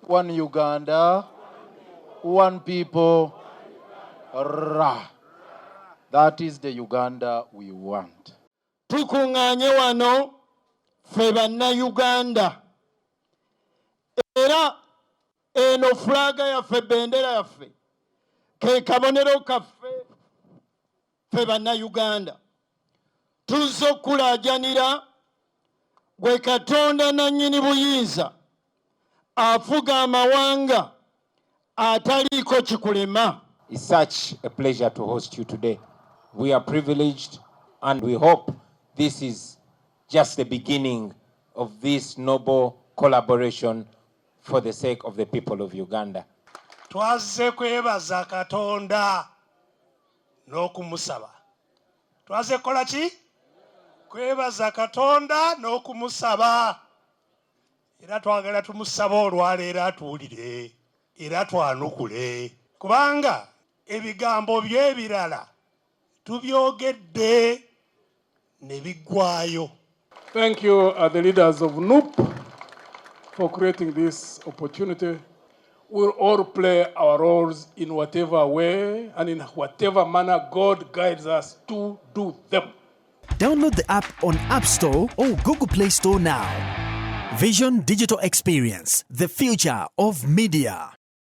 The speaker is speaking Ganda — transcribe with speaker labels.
Speaker 1: one Uganda, one people. Ra. That is the Uganda we want.
Speaker 2: Tukungaanye wano ffe bannayuganda era eno fulaga yaffe bendera yaffe ke kabonero kaffe ffe bannayuganda tuzze okulaajanira gwe Katonda nannyini buyinza afuga amawanga ataliiko kikulema.
Speaker 3: It's such a pleasure to host you today. We are privileged and we hope this is just the beginning of this noble collaboration for the sake of the people of Uganda.
Speaker 4: Twaze kwebaza Katonda n'okumusaba. Twaze kola ki? Kwebaza Katonda n'okumusaba. Era twagala tumusaba olwaleero atuwulire era twanukule. Kubanga ebigambo by'ebirala tubyogedde ne biggwaayo.
Speaker 5: Thank you, the leaders of NUP, for creating this opportunity. We'll all play our roles in whatever way and in whatever manner God guides us to do them.
Speaker 6: Download the app on App Store or Google Play Store now. Vision Digital Experience, the future of media.